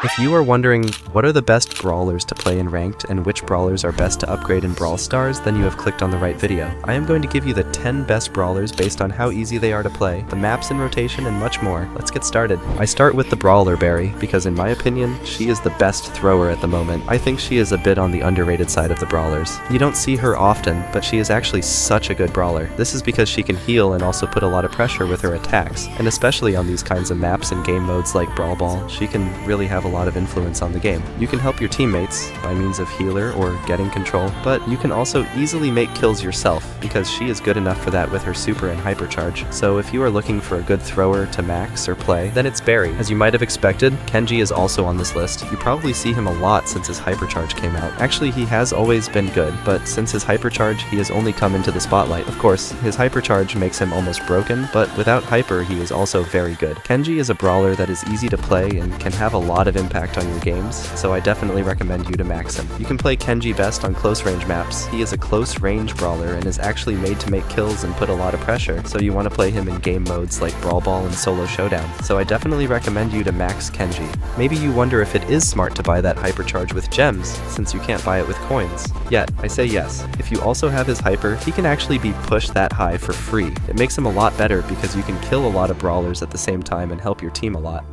If you are wondering what are the best brawlers to play in ranked and which brawlers are best to upgrade in Brawl Stars, then you have clicked on the right video. I am going to give you the 10 best brawlers based on how easy they are to play, the maps in rotation, and much more. Let's get started. I start with the Brawler Berry because in my opinion, she is the best thrower at the moment. I think she is a bit on the underrated side of the brawlers. You don't see her often, but she is actually such a good brawler. This is because she can heal and also put a lot of pressure with her attacks, and especially on these kinds of maps and game modes like Brawl Ball, she can really have a lot of influence on the game. You can help your teammates by means of healer or getting control, but you can also easily make kills yourself because she is good enough for that with her super and hypercharge. So if you are looking for a good thrower to max or play, then it's Barry. As you might have expected, Kenji is also on this list. You probably see him a lot since his hypercharge came out. Actually, he has always been good, but since his hypercharge, he has only come into the spotlight. Of course, his hypercharge makes him almost broken, but without hyper, he is also very good. Kenji is a brawler that is easy to play and can have a lot of impact on your games, so I definitely recommend you to max him. You can play Kenji best on close range maps. He is a close range brawler and is actually made to make kills and put a lot of pressure, so you want to play him in game modes like Brawl Ball and Solo Showdown. So I definitely recommend you to max Kenji. Maybe you wonder if it is smart to buy that hypercharge with gems, since you can't buy it with coins. Yet, I say yes. If you also have his hyper, he can actually be pushed that high for free. It makes him a lot better because you can kill a lot of brawlers at the same time and help your team a lot.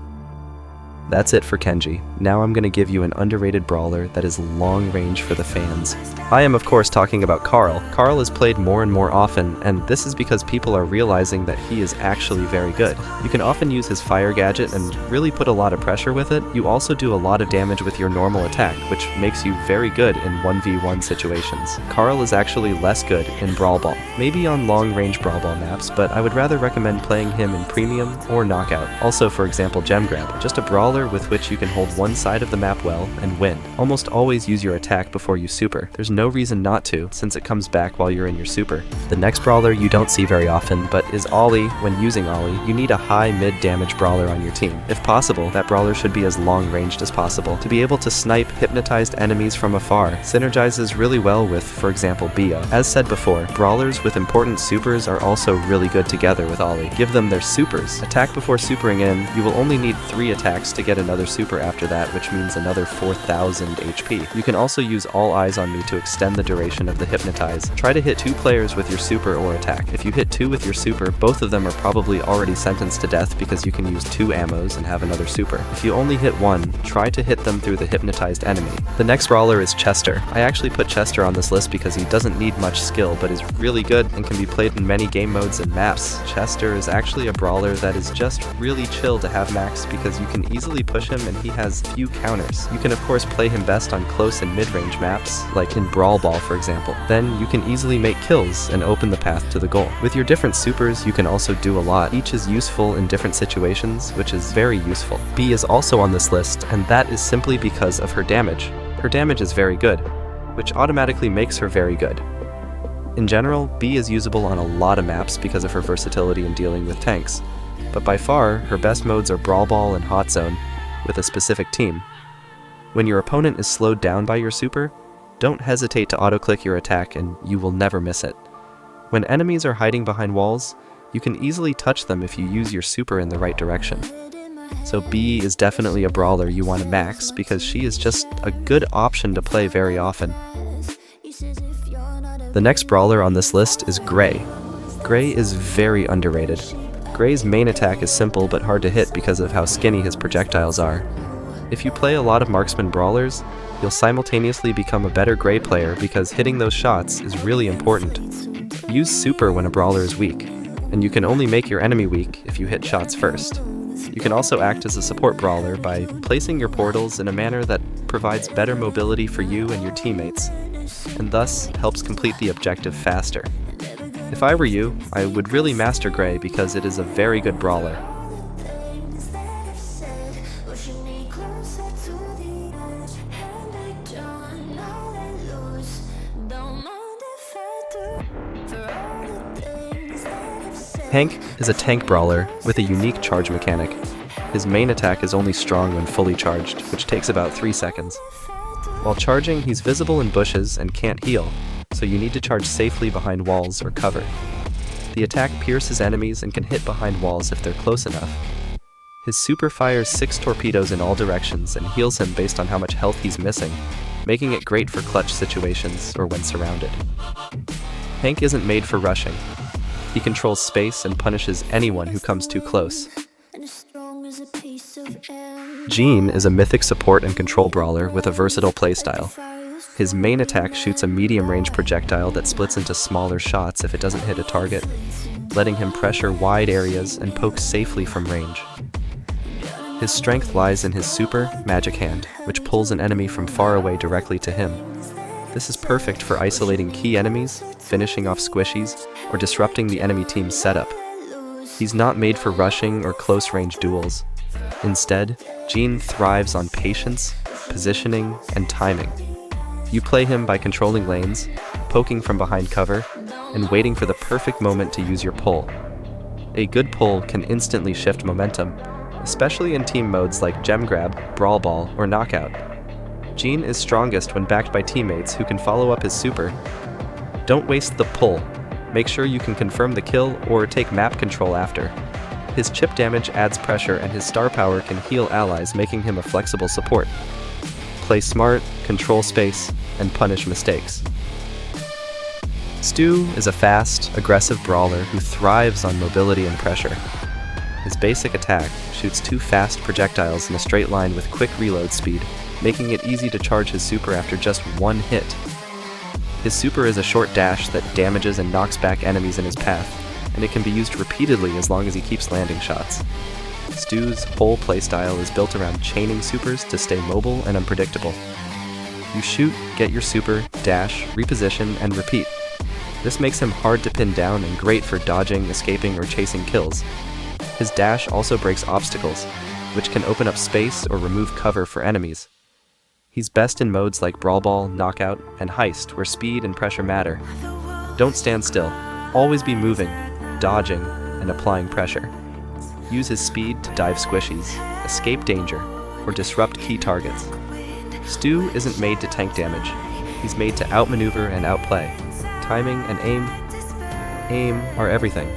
That's it for Kenji. Now I'm gonna give you an underrated brawler that is long range for the fans. I am of course talking about Carl. Carl is played more and more often, and this is because people are realizing that he is actually very good. You can often use his fire gadget and really put a lot of pressure with it. You also do a lot of damage with your normal attack, which makes you very good in 1v1 situations. Carl is actually less good in Brawl Ball. Maybe on long range Brawl Ball maps, but I would rather recommend playing him in Premium or Knockout. Also, for example, Gem Grab, just a brawler with which you can hold one side of the map well and win. Almost always use your attack before you super. There's no reason not to, since it comes back while you're in your super. The next brawler you don't see very often, but is Ollie. When using Ollie, you need a high mid-damage brawler on your team. If possible, that brawler should be as long-ranged as possible. To be able to snipe hypnotized enemies from afar synergizes really well with, for example, Bio. As said before, brawlers with important supers are also really good together with Ollie. Give them their supers. Attack before supering in, you will only need 3 attacks to get another super after that, which means another 4000 HP. You can also use All Eyes on Me to extend the duration of the hypnotize. Try to hit 2 players with your super or attack. If you hit 2 with your super, both of them are probably already sentenced to death because you can use 2 ammos and have another super. If you only hit 1, try to hit them through the hypnotized enemy. The next brawler is Chester. I actually put Chester on this list because he doesn't need much skill but is really good and can be played in many game modes and maps. Chester is actually a brawler that is just really chill to have max because you can easily push him and he has few counters. You can of course play him best on close and mid-range maps, like in Brawl Ball for example. Then you can easily make kills and open the path to the goal. With your different supers, you can also do a lot. Each is useful in different situations, which is very useful. B is also on this list, and that is simply because of her damage. Her damage is very good, which automatically makes her very good. In general, B is usable on a lot of maps because of her versatility in dealing with tanks, but by far, her best modes are Brawl Ball and Hot Zone, with a specific team. When your opponent is slowed down by your super, don't hesitate to auto-click your attack and you will never miss it. When enemies are hiding behind walls, you can easily touch them if you use your super in the right direction. So B is definitely a brawler you want to max because she is just a good option to play very often. The next brawler on this list is Gray. Gray is very underrated. Gray's main attack is simple but hard to hit because of how skinny his projectiles are. If you play a lot of marksman brawlers, you'll simultaneously become a better Gray player because hitting those shots is really important. Use super when a brawler is weak, and you can only make your enemy weak if you hit shots first. You can also act as a support brawler by placing your portals in a manner that provides better mobility for you and your teammates, and thus helps complete the objective faster. If I were you, I would really master Gray because it is a very good brawler. Hank is a tank brawler with a unique charge mechanic. His main attack is only strong when fully charged, which takes about 3 seconds. While charging, he's visible in bushes and can't heal, so you need to charge safely behind walls or cover. The attack pierces enemies and can hit behind walls if they're close enough. His super fires 6 torpedoes in all directions and heals him based on how much health he's missing, making it great for clutch situations or when surrounded. Hank isn't made for rushing. He controls space and punishes anyone who comes too close. Gene is a mythic support and control brawler with a versatile playstyle. His main attack shoots a medium-range projectile that splits into smaller shots if it doesn't hit a target, letting him pressure wide areas and poke safely from range. His strength lies in his super magic hand, which pulls an enemy from far away directly to him. This is perfect for isolating key enemies, finishing off squishies, or disrupting the enemy team's setup. He's not made for rushing or close-range duels. Instead, Gene thrives on patience, positioning, and timing. You play him by controlling lanes, poking from behind cover, and waiting for the perfect moment to use your pull. A good pull can instantly shift momentum, especially in team modes like Gem Grab, Brawl Ball, or Knockout. Gene is strongest when backed by teammates who can follow up his super. Don't waste the pull. Make sure you can confirm the kill or take map control after. His chip damage adds pressure and his star power can heal allies, making him a flexible support. Play smart, control space, and punish mistakes. Stu is a fast, aggressive brawler who thrives on mobility and pressure. His basic attack shoots 2 fast projectiles in a straight line with quick reload speed, making it easy to charge his super after just 1 hit. His super is a short dash that damages and knocks back enemies in his path, and it can be used repeatedly as long as he keeps landing shots. Stu's whole playstyle is built around chaining supers to stay mobile and unpredictable. You shoot, get your super, dash, reposition, and repeat. This makes him hard to pin down and great for dodging, escaping, or chasing kills. His dash also breaks obstacles, which can open up space or remove cover for enemies. He's best in modes like Brawl Ball, Knockout, and Heist, where speed and pressure matter. Don't stand still. Always be moving, dodging, and applying pressure. Use his speed to dive squishies, escape danger, or disrupt key targets. Stu isn't made to tank damage. He's made to outmaneuver and outplay. Timing and aim are everything.